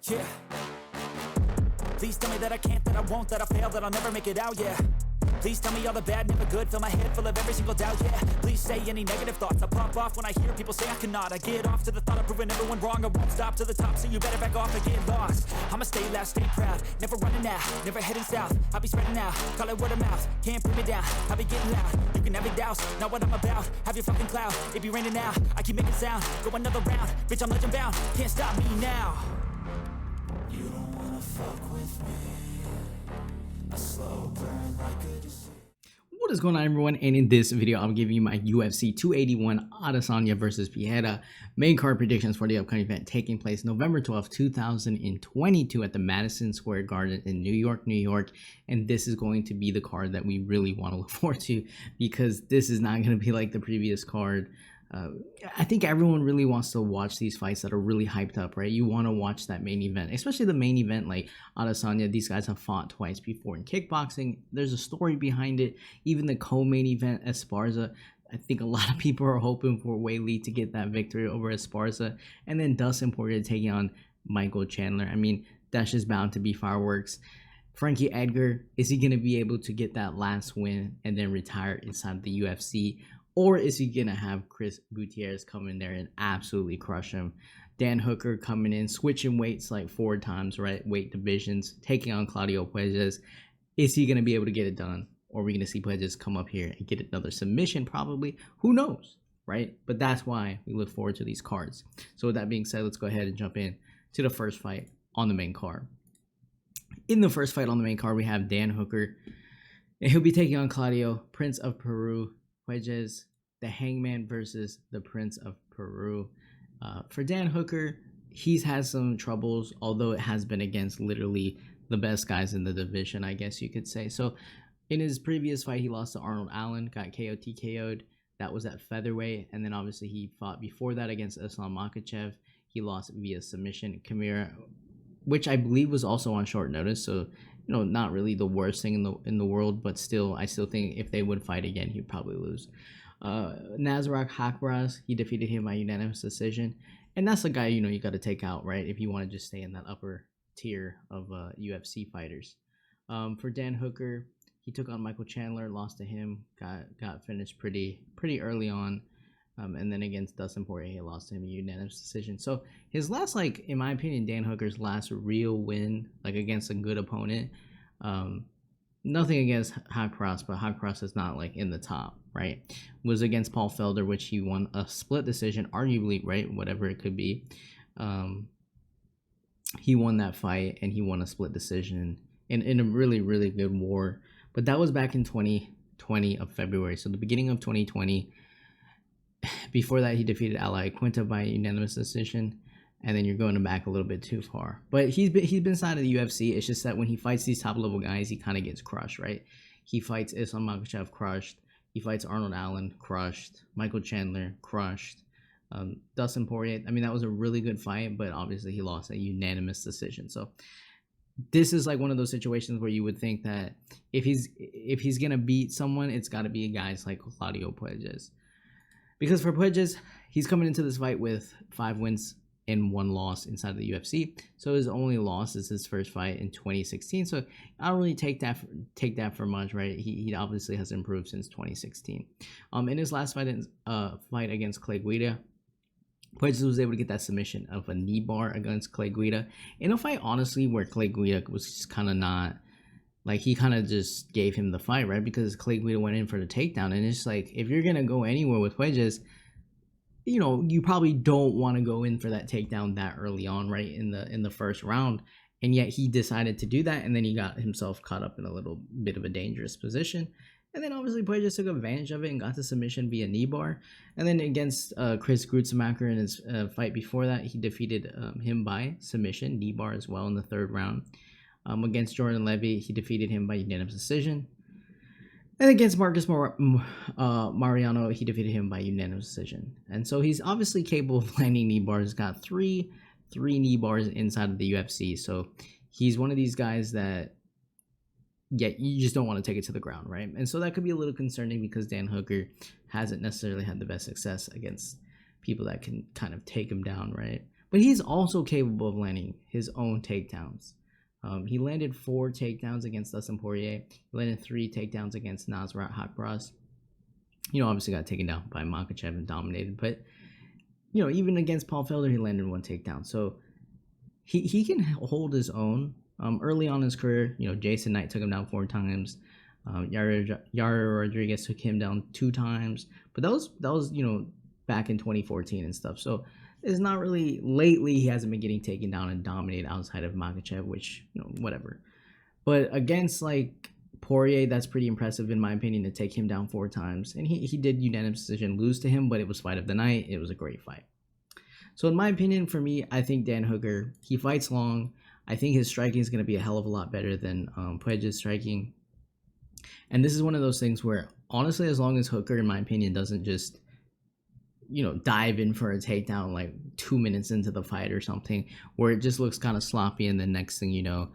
Yeah. Please tell me that I can't, that I won't, that I fail, that I'll never make it out, yeah. Please tell me all the bad, never good, fill my head full of every single doubt, yeah. Please say any negative thoughts, I pop off when I hear people say I cannot. I get off to the thought of proving everyone wrong, I won't stop to the top, so you better back off and get lost. I'ma stay loud, stay proud, never running out, never heading south. I'll be spreading out, call it word of mouth, can't put me down, I'll be getting loud. You can have your doubts, not what I'm about, have your fucking cloud. It be raining now, I keep making sound, go another round, bitch I'm legend bound, can't stop me now. You don't wanna fuck with me, a slow burn like a disease. What is going on, everyone? And in this video, I'm giving you my UFC 281 Adesanya versus Pereira main card predictions for the upcoming event taking place November 12th, 2022 at the Madison Square Garden in New York, New York. And this is going to be the card that we really want to look forward to, because this is not going to be like the previous card. I think everyone really wants to watch these fights that are really hyped up, right? You want to watch that main event, especially the main event like Adesanya. These guys have fought twice before in kickboxing. There's a story behind it. Even the co-main event, Esparza, I think a lot of people are hoping for Weili to get that victory over Esparza. And then Dustin Poirier taking on Chandler. I mean, that's just bound to be fireworks. Frankie, Edgar, is he going to be able to get that last win and then retire inside the UFC? Or is he going to have Gutiérrez come in there and absolutely crush him? Dan Hooker coming in, switching weights like 4 times, right? Weight divisions, taking on Claudio Puelles. Is he going to be able to get it done? Or are we going to see Puelles come up here and get another submission probably? Who knows, right? But that's why we look forward to these cards. So with that being said, let's go ahead and jump in to the first fight on the main card. In the first fight on the main card, we have Dan Hooker. And he'll be taking on Claudio, Prince of Peru. Puelles, the Hangman versus the Prince of Peru. For Dan Hooker, he's had some troubles, although it has been against literally the best guys in the division, I guess you could say. So in his previous fight, he lost to Arnold Allen, got TKO'd. That was at featherweight. And then obviously he fought before that against Islam Makhachev. He lost via submission. Chimera, which I believe was also on short notice. So, you know, not really the worst thing in the world, but still, I still think if they would fight again, he'd probably lose. Nasrat Haqparast, he defeated him by unanimous decision, and that's a guy, you know, you got to take out, right, if you want to just stay in that upper tier of UFC fighters. For Dan Hooker, he took on Chandler, lost to him, got finished pretty early on. And then against Dustin Poirier, he lost to him a unanimous decision. So his last, like, in my opinion, Dan Hooker's last real win, like against a good opponent, nothing against Haqparast, but Haqparast is not like in the top, right? Was against Paul Felder, which he won a split decision, arguably, right? Whatever it could be. He won that fight and he won a split decision in a really, really good war. But that was back in 2020 of February. So the beginning of 2020. Before that, he defeated Ally Quinta by unanimous decision, and then you're going back a little bit too far. But he's been inside of the UFC. It's just that when he fights these top level guys, he kind of gets crushed, right? He fights Islam Makhachev, crushed. He fights Arnold Allen, crushed. Chandler, crushed. Dustin Poirier, I mean, that was a really good fight, but obviously he lost a unanimous decision. So this is like one of those situations where you would think that if he's gonna beat someone, it's got to be guys like Claudio Puelles. Because for Puelles, he's coming into this fight with 5 wins and 1 loss inside of the UFC. So his only loss is his first fight in 2016. So I don't really take that for much, right? He obviously has improved since 2016. In his last fight against Clay Guida, Puelles was able to get that submission of a knee bar against Clay Guida in a fight, honestly, where Clay Guida was just kind of not. Like, he kind of just gave him the fight, right? Because Clay Guida went in for the takedown. And it's like, if you're going to go anywhere with Puelles, you know, you probably don't want to go in for that takedown that early on, right? In the first round. And yet he decided to do that. And then he got himself caught up in a little bit of a dangerous position. And then obviously Puelles took advantage of it and got the submission via knee bar. And then against Chris Gruetzemacher in his fight before that, he defeated him by submission, knee bar as well in the 3rd round. Against Jordan Levy, he defeated him by unanimous decision. And against Marcus Mariano, he defeated him by unanimous decision. And so he's obviously capable of landing knee bars. He's got three knee bars inside of the UFC. So he's one of these guys that, yeah, you just don't want to take it to the ground, right? And so that could be a little concerning because Dan Hooker hasn't necessarily had the best success against people that can kind of take him down, right? but he's also capable of landing his own takedowns. He landed 4 takedowns against Dustin Poirier. He landed 3 takedowns against Nasrat Haqparast. Obviously got taken down by Makhachev and dominated, but even against Paul Felder, he landed 1 takedown. So he can hold his own. Early on in his career, Jason Knight took him down 4 times. Yair Rodriguez took him down 2 times, but that was back in 2014 and stuff. So it's not really, lately he hasn't been getting taken down and dominated outside of Makhachev, which whatever. But against like Poirier, that's pretty impressive in my opinion to take him down 4 times. And he did unanimous decision lose to him, but it was fight of the night. It was a great fight. So in my opinion, for me, I think Dan Hooker, he fights long. I think his striking is going to be a hell of a lot better than Puelles' striking. And this is one of those things where, honestly, as long as Hooker, in my opinion, doesn't just, dive in for a takedown like 2 minutes into the fight or something, where it just looks kind of sloppy, and the next thing you know,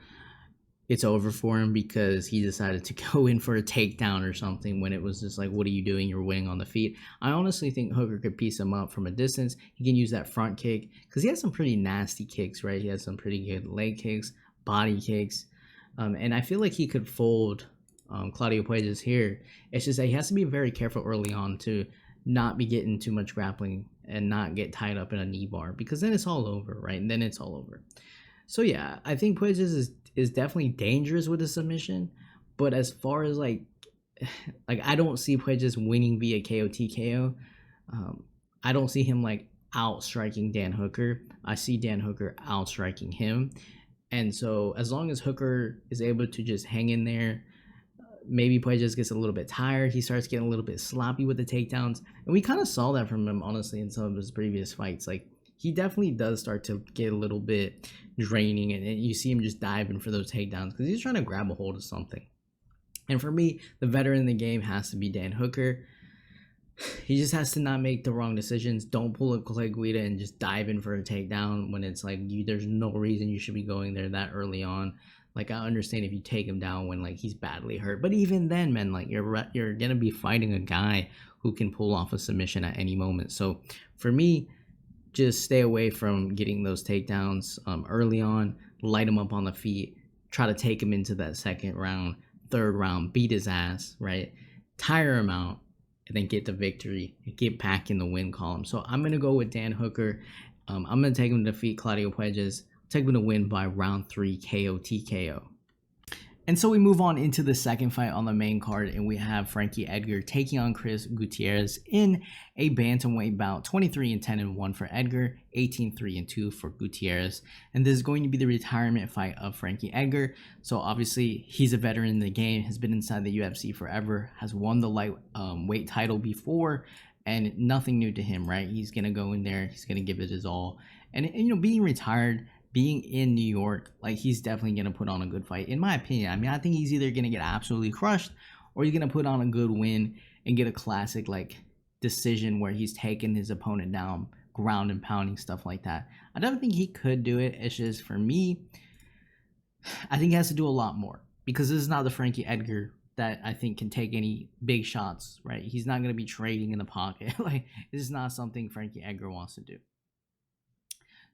it's over for him because he decided to go in for a takedown or something when it was just like, what are you doing? You're winning on the feet. I honestly think Hooker could piece him up from a distance. He can use that front kick because he has some pretty nasty kicks, right? He has some pretty good leg kicks, body kicks. And I feel like he could fold Claudio Puelles here. It's just that he has to be very careful early on to not be getting too much grappling and not get tied up in a knee bar, because then it's all over, right? And then it's all over. So yeah, I think Puelles is definitely dangerous with a submission, but as far as like I don't see Puelles winning via KO TKO. I don't see him like outstriking Dan Hooker. I see Dan Hooker outstriking him. And so as long as Hooker is able to just hang in there, maybe Puelles gets a little bit tired. He starts getting a little bit sloppy with the takedowns. And we kind of saw that from him, honestly, in some of his previous fights. Like, he definitely does start to get a little bit draining. And you see him just diving for those takedowns because he's trying to grab a hold of something. And for me, the veteran in the game has to be Dan Hooker. He just has to not make the wrong decisions. Don't pull a Clay Guida and just dive in for a takedown when it's like there's no reason you should be going there that early on. Like, I understand if you take him down when like he's badly hurt, but even then, man, like you're gonna be fighting a guy who can pull off a submission at any moment. So for me, just stay away from getting those takedowns early on. Light him up on the feet. Try to take him into that second round, third round, beat his ass, right? Tire him out, and then get the victory and get back in the win column. So I'm gonna go with Dan Hooker. I'm gonna take him to defeat Claudio Puelles. Take him to win by round 3 KO TKO. And so we move on into the second fight on the main card, and we have Frankie Edgar taking on Chris Gutiérrez in a bantamweight bout. 23-10-1 for Edgar, 18-3-2 for Gutiérrez. And this is going to be the retirement fight of Frankie Edgar. So obviously he's a veteran in the game, has been inside the UFC forever, has won the lightweight title before, and nothing new to him, right? He's gonna go in there, he's gonna give it his all, and being retired, being in New York, like, he's definitely going to put on a good fight, in my opinion. I mean, I think he's either going to get absolutely crushed or he's going to put on a good win and get a classic, like, decision where he's taking his opponent down, ground and pounding, stuff like that. I don't think he could do it. It's just, for me, I think he has to do a lot more, because this is not the Frankie Edgar that I think can take any big shots, right? He's not going to be trading in the pocket. Like, this is not something Frankie Edgar wants to do.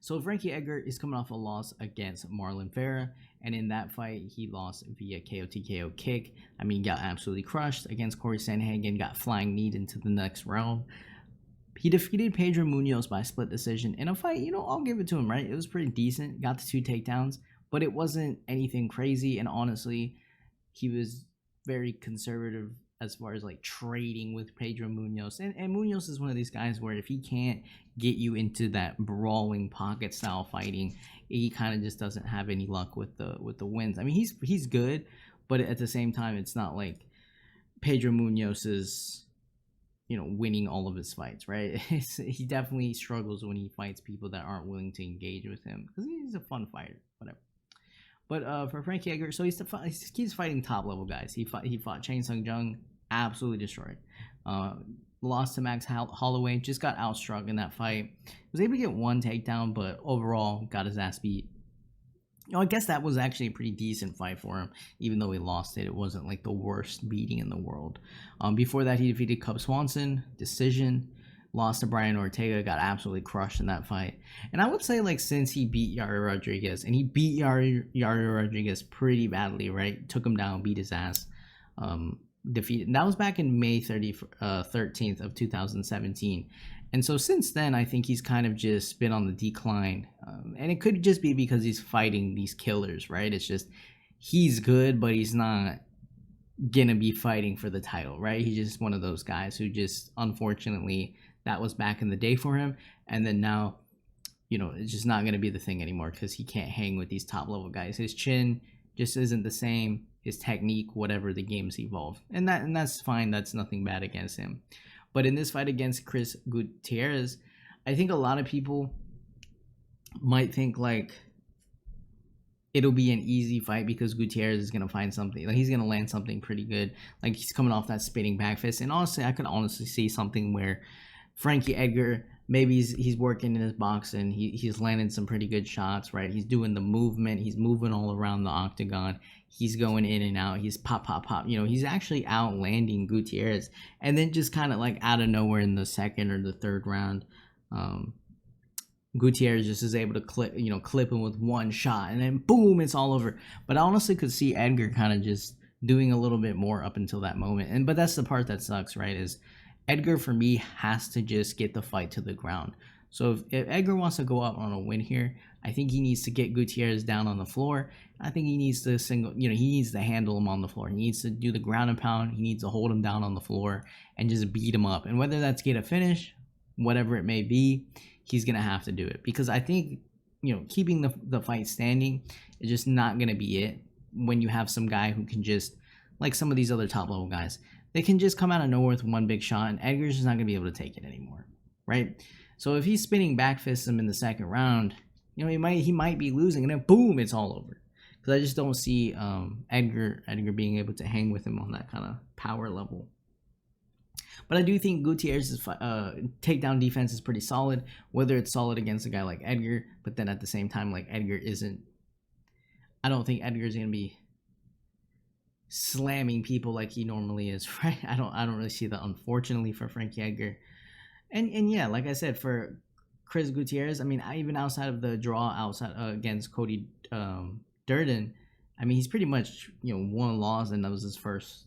So Frankie Edgar is coming off a loss against Marlon Vera, and in that fight, he lost via KO TKO kick. I mean, got absolutely crushed against Corey Sandhagen, got flying kneed into the next round. He defeated Pedro Munoz by split decision in a fight, I'll give it to him, right? It was pretty decent, got the 2 takedowns, but it wasn't anything crazy, and honestly, he was very conservative as far as like trading with Pedro Munoz. And Munoz is one of these guys where if he can't get you into that brawling pocket style fighting, he kind of just doesn't have any luck with the wins. I mean, he's good, but at the same time, it's not like Pedro Munoz is winning all of his fights, right? He definitely struggles when he fights people that aren't willing to engage with him, because he's a fun fighter, whatever. But for Frankie Edgar, so he keeps fighting top level guys. He fought Chain Sung Jung, absolutely destroyed. Lost to Max Holloway, just got outstruck in that fight. Was able to get 1 takedown, but overall got his ass beat. I guess that was actually a pretty decent fight for him, even though he lost it. It wasn't like the worst beating in the world. Before that, he defeated Cub Swanson, decision. lost to Brian Ortega, got absolutely crushed in that fight. And I would say, like, since he beat Yair Rodriguez, and he beat Yair Rodriguez pretty badly, right? Took him down, beat his ass, defeated. And that was back in May 13th of 2017. And so since then, I think he's kind of just been on the decline. And it could just be because he's fighting these killers, right? It's just, he's good, but he's not gonna be fighting for the title, right? He's just one of those guys who just, unfortunately, that was back in the day for him, and then now, you know, it's just not going to be the thing anymore because he can't hang with these top level guys. His chin just isn't the same, his technique, whatever, the game's evolved, and that's fine. That's nothing bad against him. But in this fight against Chris Gutierrez, I think a lot of people might think like it'll be an easy fight because Gutierrez is going to find something. Like, he's going to land something pretty good. Like, he's coming off that spinning back fist. And honestly, I could honestly see something where Frankie Edgar, maybe he's working in his boxing. He's landing some pretty good shots, right? He's doing the movement. He's moving all around the octagon. He's going in and out. He's pop, pop, pop. You know, he's actually out landing Gutierrez. And then just kind of like out of nowhere in the second or the third round, Gutierrez just is able to clip him with one shot, and then boom, it's all over. But I honestly could see Edgar kind of just doing a little bit more up until that moment. But that's the part that sucks, right? Is Edgar, for me, has to just get the fight to the ground. So if Edgar wants to go out on a win here, I think he needs to get Gutierrez down on the floor. I think he needs to he needs to handle him on the floor. He needs to do the ground and pound. He needs to hold him down on the floor and just beat him up. And whether that's get a finish, whatever it may be, he's going to have to do it. Because I think, you know, keeping the fight standing is just not going to be it when you have some guy who can just, like some of these other top level guys, they can just come out of nowhere with one big shot, and Edgar's just not going to be able to take it anymore, right? So if he's spinning back fists him in the second round, you know, he might be losing, and then boom, it's all over. Because I just don't see Edgar being able to hang with him on that kind of power level. But I do think Gutierrez's takedown defense is pretty solid, whether it's solid against a guy like Edgar, but then at the same time, like, Edgar isn't, I don't think Edgar's going to be slamming people like he normally is, right? I don't really see that, unfortunately, for Frankie Edgar. And yeah, like I said, for Chris Gutierrez, I mean, even outside of the draw against Cody Durden, I mean, he's pretty much, you know, one loss, and that was his first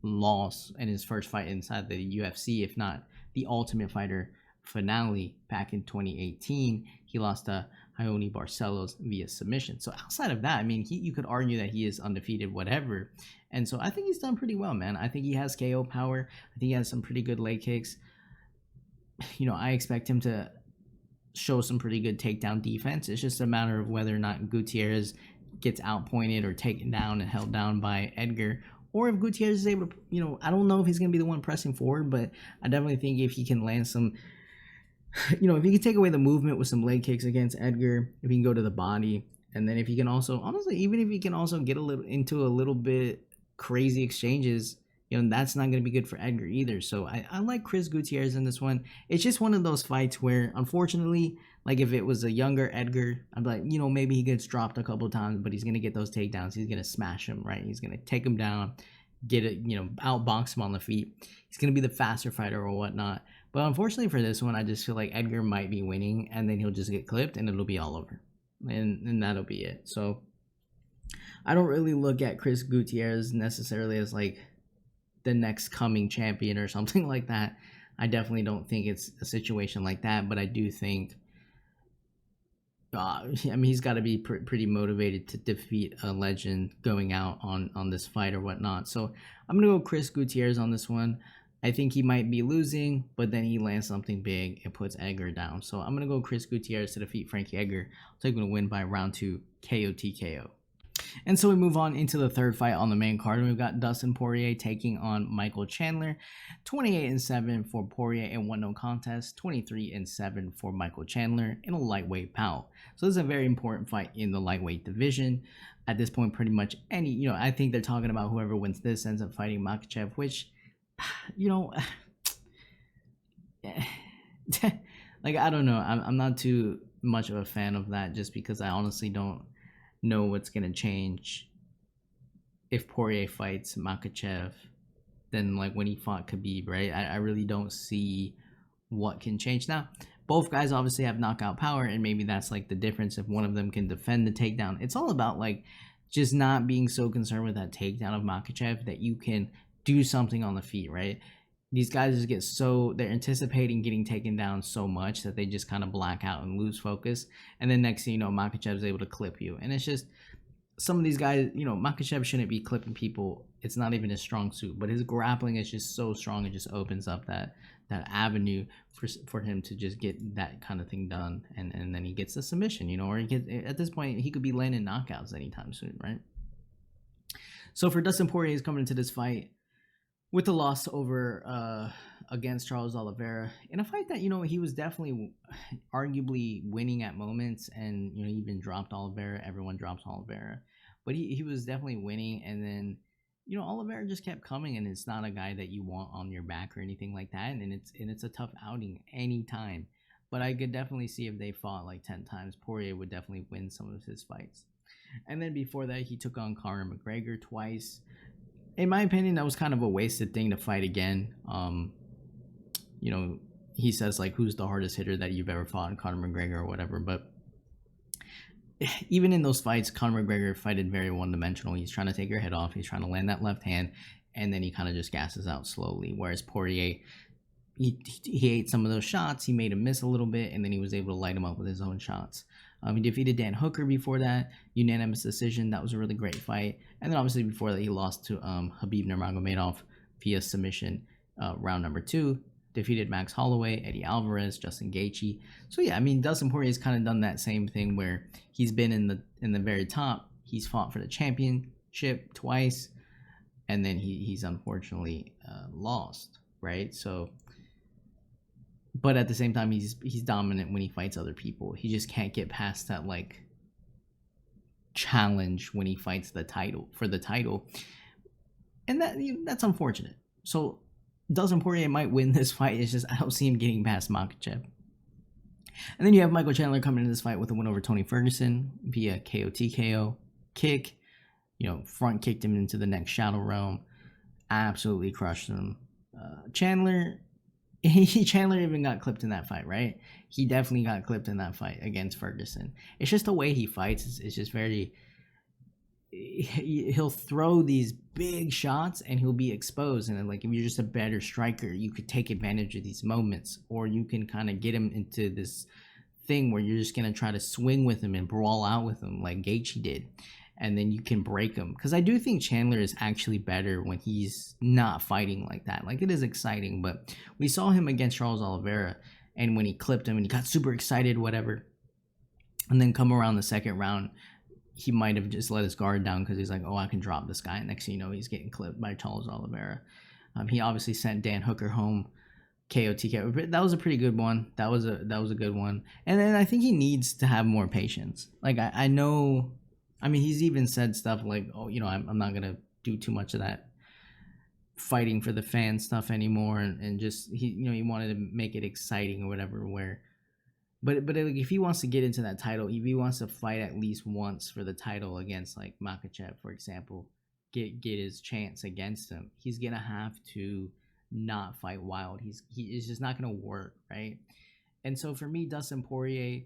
loss in his first fight inside the UFC, if not the Ultimate Fighter finale back in 2018. He lost to Ione Barcelos via submission. So outside of that, I mean, you could argue that he is undefeated, whatever. And so I think he's done pretty well, man. I think he has KO power. I think he has some pretty good leg kicks. You know, I expect him to show some pretty good takedown defense. It's just a matter of whether or not Gutierrez gets outpointed or taken down and held down by Edgar, or if Gutierrez is able to, you know, I don't know if he's going to be the one pressing forward, but I definitely think if he can land some, you know, if he can take away the movement with some leg kicks against Edgar, if he can go to the body, and then if he can also, honestly, even if he can also get a little bit crazy exchanges, you know, that's not going to be good for Edgar either. So I like Chris Gutierrez in this one. It's just one of those fights where, unfortunately, like if it was a younger Edgar, I'd be like, you know, maybe he gets dropped a couple of times, but he's going to get those takedowns. He's going to smash him, right? He's going to take him down, get it, you know, outbox him on the feet. He's going to be the faster fighter or whatnot. But unfortunately for this one, I just feel like Edgar might be winning, and then he'll just get clipped and it'll be all over. And that'll be it. So I don't really look at Chris Gutierrez necessarily as like the next coming champion or something like that. I definitely don't think it's a situation like that, but I do think, I mean, he's got to be pretty motivated to defeat a legend going out on this fight or whatnot. So I'm going to go Chris Gutierrez on this one. I think he might be losing, but then he lands something big and puts Edgar down. So I'm going to go Chris Gutierrez to defeat Frankie Edgar. I'll take him to win by round 2 KO/TKO. And so we move on into the third fight on the main card. We've got Dustin Poirier taking on Michael Chandler. 28-7 for Poirier in one no contest. 23-7 for Michael Chandler in a lightweight bout. So this is a very important fight in the lightweight division. At this point, pretty much any, you know, I think they're talking about whoever wins this ends up fighting Makhachev, which, you know, like, I don't know. I'm not too much of a fan of that, just because I honestly don't know what's going to change if Poirier fights Makhachev than like when he fought Khabib, right? I really don't see what can change. Now, both guys obviously have knockout power, and maybe that's like the difference. If one of them can defend the takedown, it's all about like just not being so concerned with that takedown of Makhachev that you can do something on the feet, right? These guys just get so, they're anticipating getting taken down so much that they just kind of black out and lose focus. And then next thing you know, Makhachev is able to clip you. And it's just, some of these guys, you know, Makhachev shouldn't be clipping people. It's not even his strong suit, but his grappling is just so strong. It just opens up that avenue for him to just get that kind of thing done. And then he gets the submission, you know, or he gets, at this point, he could be landing knockouts anytime soon, right? So for Dustin Poirier, he's coming into this fight with the loss over against Charles Oliveira in a fight that, you know, he was definitely arguably winning at moments, and, you know, he even dropped Oliveira. Everyone drops Oliveira, but he was definitely winning. And then, you know, Oliveira just kept coming, and it's not a guy that you want on your back or anything like that. And it's a tough outing anytime. But I could definitely see if they fought like 10 times, Poirier would definitely win some of his fights. And then before that, he took on Conor McGregor twice. In my opinion, that was kind of a wasted thing to fight again. You know, he says like, who's the hardest hitter that you've ever fought, Conor McGregor or whatever. But even in those fights, Conor McGregor fighted very one-dimensional. He's trying to take your head off. He's trying to land that left hand, and then he kind of just gasses out slowly. Whereas Poirier, he ate some of those shots. He made him miss a little bit, and then he was able to light him up with his own shots. He defeated Dan Hooker before that, unanimous decision. That was a really great fight. And then obviously before that, he lost to Khabib Nurmagomedov via submission, round number 2. Defeated Max Holloway, Eddie Alvarez, Justin Gaethje. So yeah, I mean, Dustin Poirier's kind of done that same thing where he's been in the very top. He's fought for the championship twice, and then he's unfortunately lost, right? So, but at the same time, he's dominant when he fights other people. He just can't get past that like challenge when he fights the title for the title, and that's unfortunate. So Dustin Poirier might win this fight. It's just I don't see him getting past Makhachev. And then you have Michael Chandler coming into this fight with a win over Tony Ferguson via KO kick. You know, front kicked him into the next shadow realm. Absolutely crushed him. Chandler even got clipped in that fight, right? He definitely got clipped in that fight against Ferguson. It's just the way he fights. It's just very... He'll throw these big shots and he'll be exposed, and then like if you're just a better striker, you could take advantage of these moments, or you can kind of get him into this thing where you're just gonna try to swing with him and brawl out with him like Gaethje did, and then you can break him. Because I do think Chandler is actually better when he's not fighting like that. Like, it is exciting, but we saw him against Charles Oliveira, and when he clipped him and he got super excited, whatever, and then come around the second round, he might have just let his guard down because he's like, oh, I can drop this guy. And next thing you know, he's getting clipped by Charles Oliveira. He obviously sent Dan Hooker home, KO. That was a pretty good one. That was a good one. And then I think he needs to have more patience. Like, I know, I mean, he's even said stuff like, oh, you know, I'm not going to do too much of that fighting for the fan stuff anymore. And just, he wanted to make it exciting or whatever, But like, if he wants to get into that title, if he wants to fight at least once for the title against like Makhachev, for example, get his chance against him, he's gonna have to not fight wild. It's just not gonna work, right? And so for me, Dustin Poirier,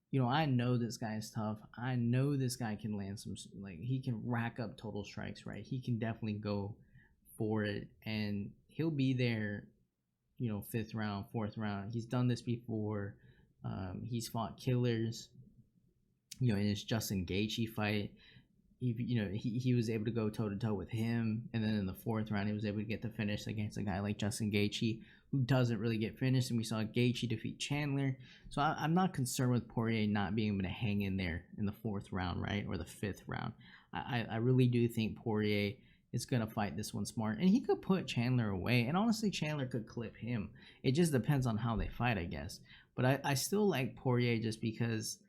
you know, I know this guy is tough. I know this guy can land some, like, he can rack up total strikes, right? He can definitely go for it, and he'll be there, you know, 5th round, 4th round. He's done this before. He's fought killers, you know, in his Justin Gaethje fight. He was able to go toe-to-toe with him, and then in the 4th round, he was able to get the finish against a guy like Justin Gaethje, who doesn't really get finished, and we saw Gaethje defeat Chandler. So I'm not concerned with Poirier not being able to hang in there in the 4th round, right, or the 5th round. I really do think Poirier is going to fight this one smart, and he could put Chandler away, and honestly, Chandler could clip him. It just depends on how they fight, I guess. But I still like Poirier just because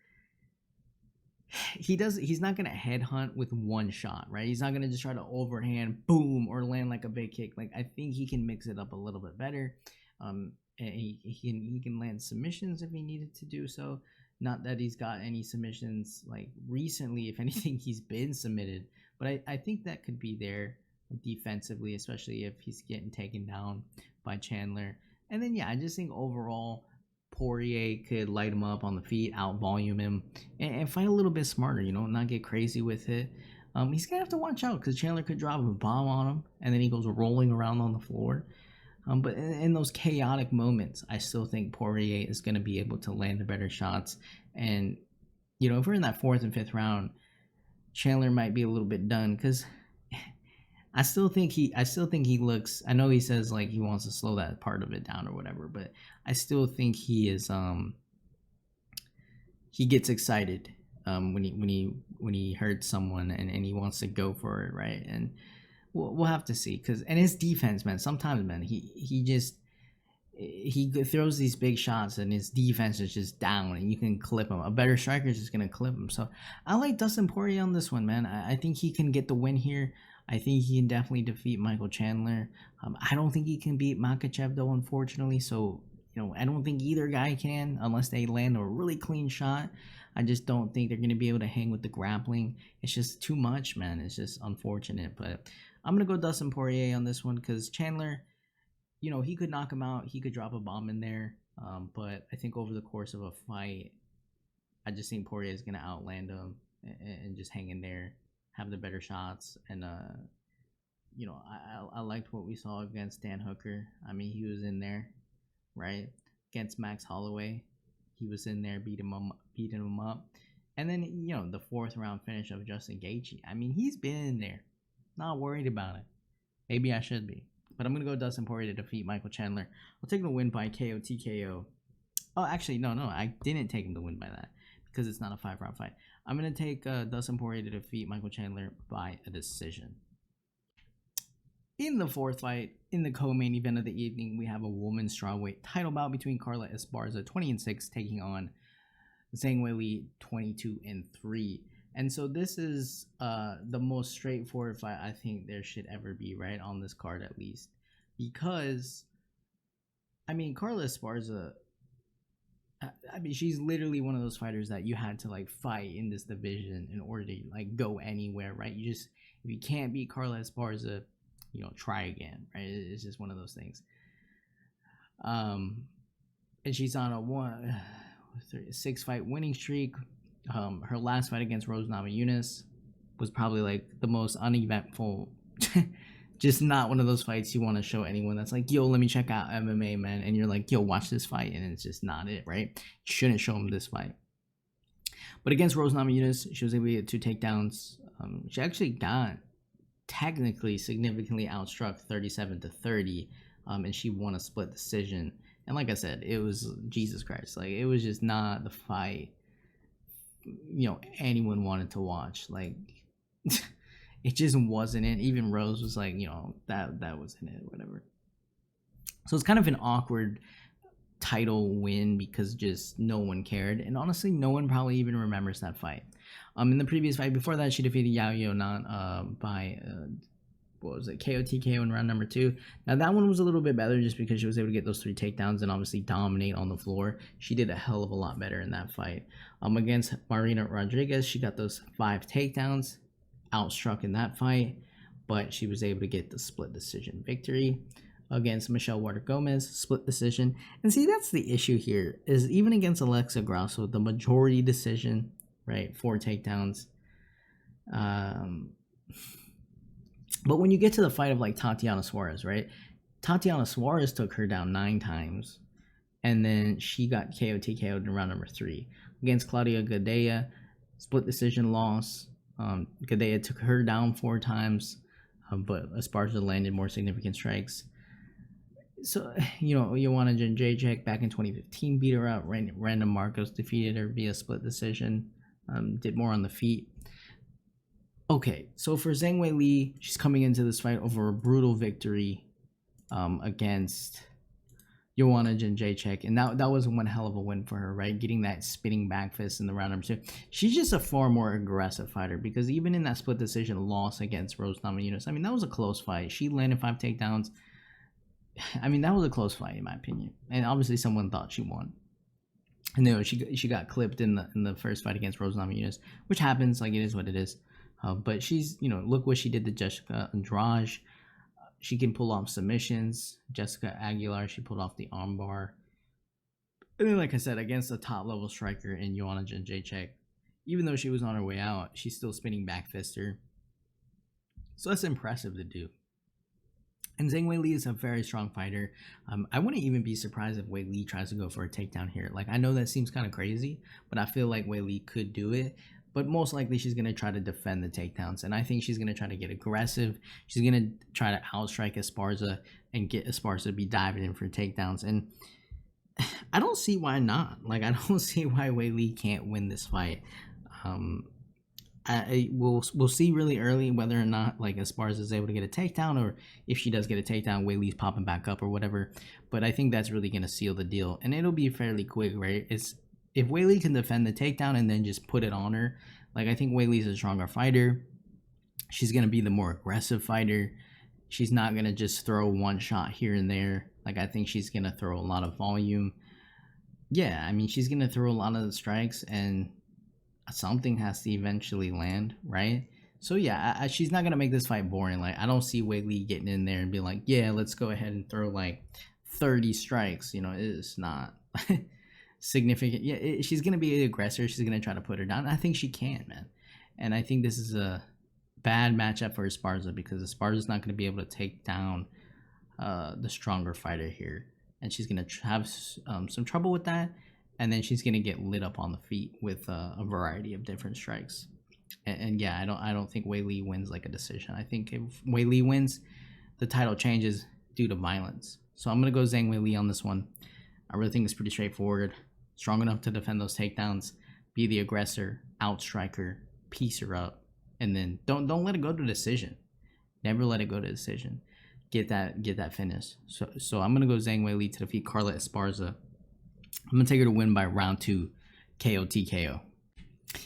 he's not going to headhunt with one shot, right? He's not going to just try to overhand, boom, or land like a big kick. Like, I think he can mix it up a little bit better. And he can land submissions if he needed to do so. Not that he's got any submissions, like, recently. If anything, he's been submitted. But I think that could be there defensively, especially if he's getting taken down by Chandler. And then yeah, I just think overall Poirier could light him up on the feet, out volume him, and fight a little bit smarter, not get crazy with it. He's gonna have to watch out because Chandler could drop a bomb on him and then he goes rolling around on the floor. But in those chaotic moments, I still think Poirier is going to be able to land the better shots. And if we're in that 4th and 5th round, Chandler might be a little bit done because I still think he looks. I know he says like he wants to slow that part of it down or whatever, but I still think he is. He gets excited when he hurts someone and he wants to go for it, right? And we'll have to see and his defense, man. Sometimes, man, he throws these big shots and his defense is just down and you can clip him. A better striker is just gonna clip him. So I like Dustin Poirier on this one, man. I think he can get the win here. I think he can definitely defeat Michael Chandler. I don't think he can beat Makhachev though, unfortunately. So I don't think either guy can unless they land a really clean shot. I just don't think they're going to be able to hang with the grappling. It's just too much, man. It's just unfortunate. But I'm going to go Dustin Poirier on this one because Chandler, he could knock him out. He could drop a bomb in there. But I think over the course of a fight, I just think Poirier is going to outland him and just hang in there, have the better shots. And, I liked what we saw against Dan Hooker. I mean, he was in there, right? Against Max Holloway. He was in there beating him up. And then, the 4th round finish of Justin Gaethje. I mean, he's been in there. Not worried about it. Maybe I should be. But I'm going to go Dustin Poirier to defeat Michael Chandler. I'll take the win by KO TKO. Oh, actually, no. I didn't take him to win by that because it's not a 5-round fight. I'm going to take Dustin Poirier to defeat Michael Chandler by a decision. In the 4th fight, in the co-main event of the evening, we have a women's strawweight title bout between Carla Esparza, 20-6, taking on Zhang Weili, 22-3. And so this is the most straightforward fight I think there should ever be, right, on this card at least. Because, I mean, Carla Esparza, she's literally one of those fighters that you had to, fight in this division in order to, go anywhere, right? If you can't beat Carla Esparza, try again, right? It's just one of those things. And she's on a 6-fight winning streak. Her last fight against Rose Namajunas was probably the most uneventful. Just not one of those fights you want to show anyone that's like, yo, let me check out MMA, man. And you're like, yo, watch this fight. And it's just not it, right? You shouldn't show them this fight. But against Rose Namajunas, she was able to get 2 takedowns. She actually got technically significantly outstruck 37-30, and she won a split decision. And like I said, it was Jesus Christ, it was just not the fight anyone wanted to watch. It just wasn't it. Even Rose was like, that wasn't it, whatever. So it's kind of an awkward title win because just no one cared, and honestly no one probably even remembers that fight. In the previous fight before that, she defeated Yao Yonan by KO TKO in round number 2. Now that one was a little bit better just because she was able to get those 3 takedowns and obviously dominate on the floor. She did a hell of a lot better in that fight. Against Marina Rodriguez, she got those 5 takedowns, outstruck in that fight, but she was able to get the split decision victory. Against Michelle Water Gomez, split decision. And see, that's the issue here, is even against Alexa Grasso, the majority decision, right? 4 takedowns. But when you get to the fight of Tatiana Suarez, right? Tatiana Suarez took her down 9 times, and then she got KO TKO'd in round number 3. Against Claudia Gadelha, split decision loss. Gadelha took her down 4 times, but Esparza landed more significant strikes. So, Joanna Jędrzejczyk back in 2015 beat her out. Randa Marcos defeated her via split decision. Did more on the feet. Okay, so for Zhang Weili, she's coming into this fight over a brutal victory against Joanna Jędrzejczyk, and that was one hell of a win for her, right? Getting that spinning back fist in the round number 2. She's just a far more aggressive fighter because even in that split decision loss against Rose Namajunas, that was a close fight. She landed 5 takedowns. That was a close fight in my opinion, and obviously someone thought she won. And she got clipped in the first fight against Rose Namajunas, which happens. It is what it is. But she's look what she did to Jessica Andrade. She can pull off submissions. Jessica Aguilar, she pulled off the armbar. And then, like I said, against a top-level striker in Joanna Jędrzejczyk, even though she was on her way out, she's still spinning back fister. So that's impressive to do. And Zhang Weili is a very strong fighter. I wouldn't even be surprised if Weili tries to go for a takedown here. Like, I know that seems kind of crazy, but I feel like Weili could do it. But most likely she's going to try to defend the takedowns. And I think she's going to try to get aggressive. She's going to try to outstrike Esparza and get Esparza to be diving in for takedowns. And I don't see why not. Like, I don't see why Weili can't win this fight. We'll see really early whether or not like Esparza is able to get a takedown, or if she does get a takedown, Weili's popping back up or whatever. But I think that's really gonna seal the deal, and it'll be fairly quick, right? It's if Weili can defend the takedown and then just put it on her. Like, I think Weili's a stronger fighter. She's gonna be the more aggressive fighter. She's not gonna just throw one shot here and there. Like, I think she's gonna throw a lot of volume. Yeah, I mean, she's gonna throw a lot of the strikes, and something has to eventually land, right? So yeah, she's not gonna make this fight boring. Like, I don't see Weili getting in there and be like, yeah, let's go ahead and throw like 30 strikes. You know, it's not significant. Yeah, she's gonna be the aggressor. She's gonna try to put her down. I think she can, man. And I think this is a bad matchup for Esparza, because Esparza's not gonna be able to take down the stronger fighter here, and she's gonna have some trouble with that. And then she's gonna get lit up on the feet with a variety of different strikes. And yeah, I don't think Weili wins like a decision. I think if Weili wins, the title changes due to violence. So I'm gonna go Zhang Weili on this one. I really think it's pretty straightforward. Strong enough to defend those takedowns, be the aggressor, outstrike her, piece her up, and then don't let it go to decision. Never let it go to decision. Get that finish. So I'm gonna go Zhang Weili to defeat Carla Esparza. I'm going to take her to win by round 2 KO TKO.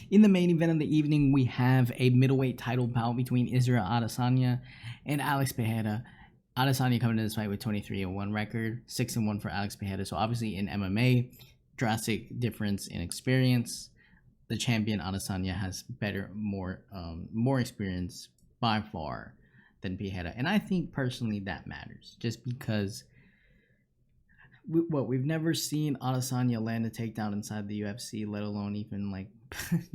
In the main event of the evening, we have a middleweight title bout between Israel Adesanya and Alex Pereira. Adesanya coming into this fight with 23-1 record, 6-1 for Alex Pereira. So obviously in MMA, drastic difference in experience. The champion Adesanya has better, more experience by far than Pereira. And I think personally that matters, just because we've never seen Adesanya land a takedown inside the UFC, let alone even like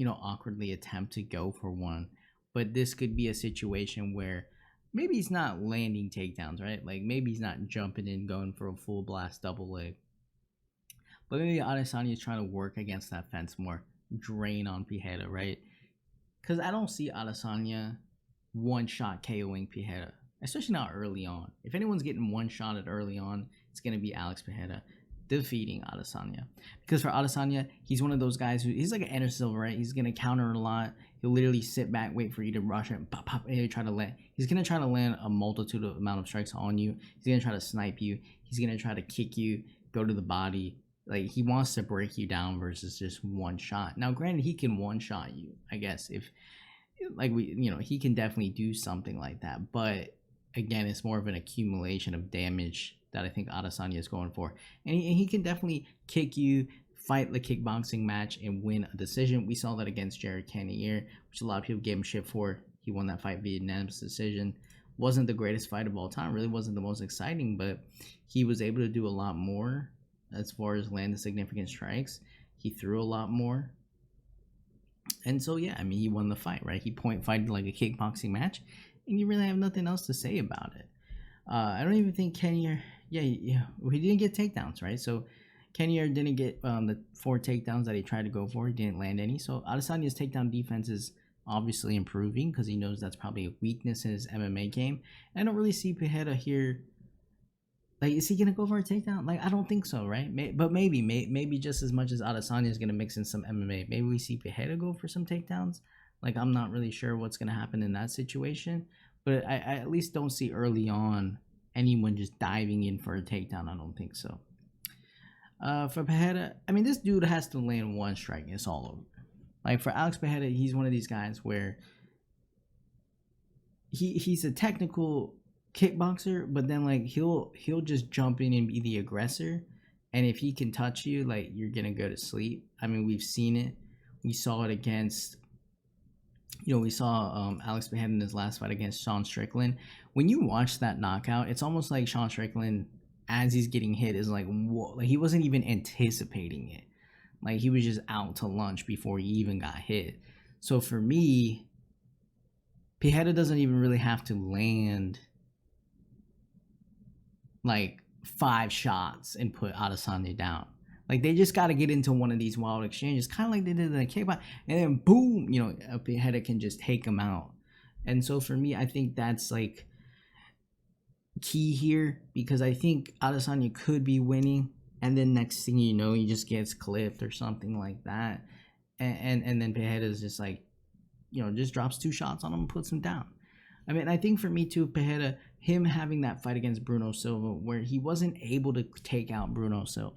awkwardly attempt to go for one. But this could be a situation where maybe he's not landing takedowns, right? Like, maybe he's not jumping in going for a full blast double leg, but maybe Adesanya is trying to work against that fence more, drain on Pereira, right? Because I don't see Adesanya one shot KOing Pereira, especially not early on. If anyone's getting one shot at early on, it's going to be Alex Pereira defeating Adesanya. Because for Adesanya, he's one of those guys he's like an Anderson Silva, right? He's going to counter a lot. He'll literally sit back, wait for you to rush it, pop, pop, and he'll try to land. He's going to try to land a multitude of amount of strikes on you. He's going to try to snipe you. He's going to try to kick you, go to the body. Like, he wants to break you down versus just one shot. Now, granted, he can one shot you, I guess, if like he can definitely do something like that. But again, it's more of an accumulation of damage that I think Adesanya is going for. And he can definitely kick you, fight the kickboxing match, and win a decision. We saw that against Jared Cannonier, which a lot of people gave him shit for. He won that fight via unanimous decision. Wasn't the greatest fight of all time. Really wasn't the most exciting, but he was able to do a lot more as far as landing significant strikes. He threw a lot more. And so, yeah, I mean, he won the fight, right? He point fighted like a kickboxing match, and you really have nothing else to say about it. I don't even think Cannonier, he didn't get takedowns, right? So Cannonier didn't get the 4 takedowns that he tried to go for. He didn't land any. So Adesanya's takedown defense is obviously improving, because he knows that's probably a weakness in his MMA game. And I don't really see Pereira here. Like, is he going to go for a takedown? Like, I don't think so, right? But maybe just as much as Adesanya is going to mix in some MMA, maybe we see Pereira go for some takedowns. Like, I'm not really sure what's going to happen in that situation. But I at least don't see early on anyone just diving in for a takedown. I don't think so. For Pereira, I mean, this dude has to land one strike and it's all over. Like, for Alex Pereira, he's one of these guys where he's a technical kickboxer, but then like he'll just jump in and be the aggressor, and if he can touch you, like, you're gonna go to sleep. I mean, we've seen it. We saw it against we saw Alex Behead in his last fight against Sean Strickland. When you watch that knockout, it's almost like Sean Strickland, as he's getting hit, is like, whoa, like he wasn't even anticipating it. Like he was just out to lunch before he even got hit. So for me, Pereira doesn't even really have to land like 5 shots and put Adesanya down. Like they just got to get into one of these wild exchanges, kind of like they did in the kickbox, and then boom, Pereira can just take him out. And so for me, I think that's like key here, because I think Adesanya could be winning, and then next thing you know, he just gets clipped or something like that, and then Pereira is just like, just drops 2 shots on him and puts him down. I mean, I think for me too, Pereira, him having that fight against Bruno Silva where he wasn't able to take out Bruno Silva.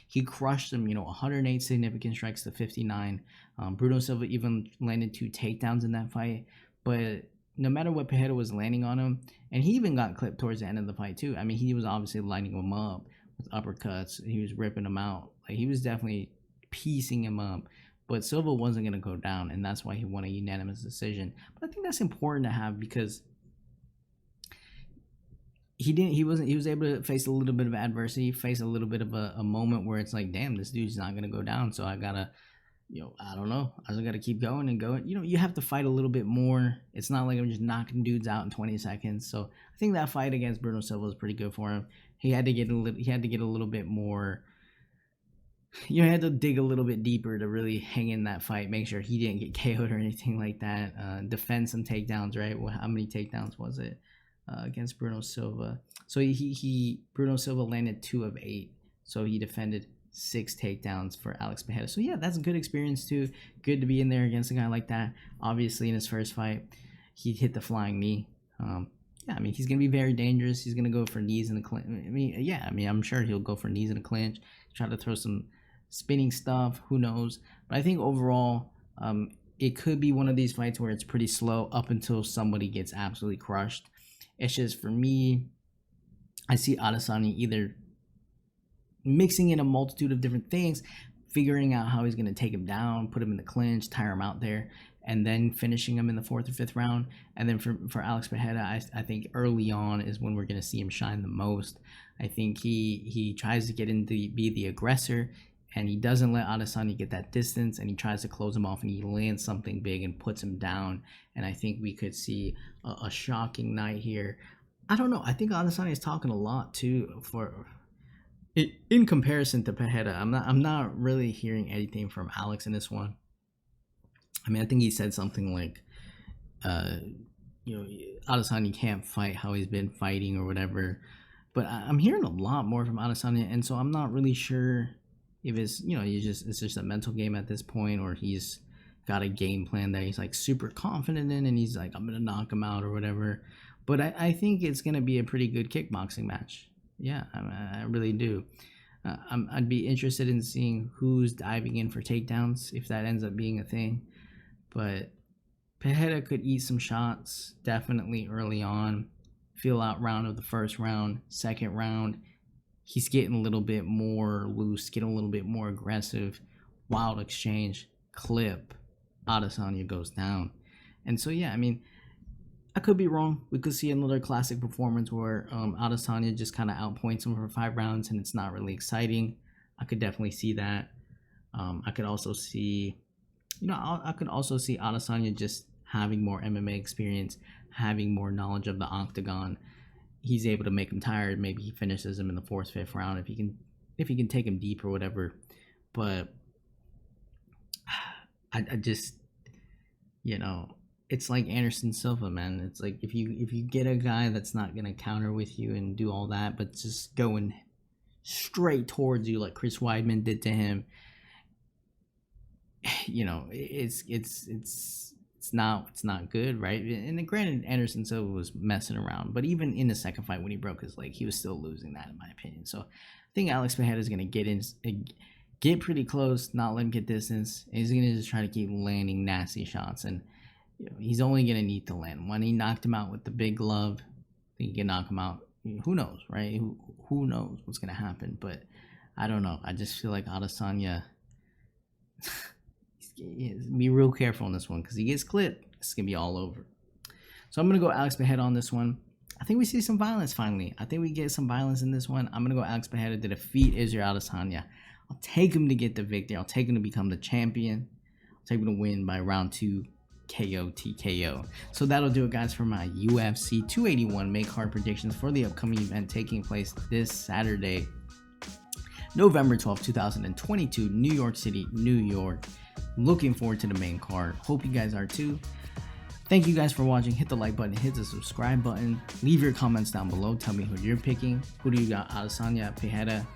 He crushed him, 108 significant strikes to 59. Bruno Silva even landed 2 takedowns in that fight. But no matter what Pereira was landing on him, and he even got clipped towards the end of the fight too. I mean, he was obviously lighting him up with uppercuts. He was ripping him out. Like he was definitely piecing him up. But Silva wasn't going to go down, and that's why he won a unanimous decision. But I think that's important to have, because he was able to face a little bit of adversity, face a little bit of a moment where it's like, damn, this dude's not going to go down, so I gotta, I don't know, I just gotta keep going and going. You have to fight a little bit more. It's not like I'm just knocking dudes out in 20 seconds. So I think that fight against Bruno Silva was pretty good for him. He had to get a little bit more. Had to dig a little bit deeper to really hang in that fight, make sure he didn't get KO'd or anything like that. Defend some takedowns, right? Well, how many takedowns was it against Bruno Silva? So Bruno Silva landed 2 of 8, so he defended 6 takedowns for Alex Pereira. So yeah, that's a good experience too. Good to be in there against a guy like that. Obviously, in his first fight, he hit the flying knee. Yeah, I mean, he's gonna be very dangerous. He's gonna go for knees in the clinch. I'm sure he'll go for knees in the clinch, try to throw some spinning stuff, who knows. But I think overall, it could be one of these fights where it's pretty slow up until somebody gets absolutely crushed. It's just, for me, I see Adesanya either mixing in a multitude of different things, figuring out how he's going to take him down, put him in the clinch, tire him out there, and then finishing him in the 4th or 5th round. And then for Alex Pereira, I think early on is when we're going to see him shine the most. I think he tries to get in to be the aggressor, and he doesn't let Adesanya get that distance, and he tries to close him off, and he lands something big and puts him down. And I think we could see a shocking night here. I don't know. I think Adesanya is talking a lot too in comparison to Pereira. I'm not really hearing anything from Alex in this one. I mean, I think he said something like, Adesanya can't fight how he's been fighting or whatever. But I'm hearing a lot more from Adesanya, and so I'm not really sure if it's it's just a mental game at this point, or he's got a game plan that he's like super confident in, and he's like, I'm gonna knock him out or whatever. But I think it's gonna be a pretty good kickboxing match. Yeah, I really do. I'd be interested in seeing who's diving in for takedowns if that ends up being a thing. But Pereira could eat some shots definitely early on. Feel out round of the first round, second round, he's getting a little bit more loose, getting a little bit more aggressive. Wild exchange, clip, Adesanya goes down. And so, yeah, I mean, I could be wrong. We could see another classic performance where Adesanya just kind of outpoints him for 5 rounds and it's not really exciting. I could definitely see that. I could also see, Adesanya just having more MMA experience, having more knowledge of the octagon. He's able to make him tired. Maybe he finishes him in the 4th, 5th round if he can take him deep or whatever. But I just, it's like Anderson Silva, man. It's like if you get a guy that's not gonna counter with you and do all that, but just going straight towards you like Chris Weidman did to him, it's not good, right? And granted, Anderson Silva was messing around, but even in the second fight when he broke his leg, he was still losing that, in my opinion. So I think Alex Pereira is gonna get pretty close, not let him get distance, and he's gonna just try to keep landing nasty shots. And he's only gonna need to land one. He knocked him out with the big glove. I think he can knock him out. Who knows, right? Who knows what's gonna happen? But I don't know. I just feel like Adesanya. Be real careful on this one because he gets clipped. It's gonna be all over. So I'm gonna go Alex Pereira on this one. I think we see some violence finally. I think we get some violence in this one. I'm gonna go Alex Pereira to defeat Israel Adesanya. I'll take him to get the victory. I'll take him to become the champion. I'll take him to win by round 2 KO TKO. So that'll do it, guys, for my UFC 281 main card predictions for the upcoming event taking place this Saturday, November 12th, 2022, New York City, New York. Looking forward to the main card. Hope you guys are too. Thank you guys for watching. Hit the like button, hit the subscribe button, leave your comments down below. Tell me who you're picking. Who do you got? Adesanya, Pereira?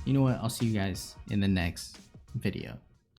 You know what? I'll see you guys in the next video.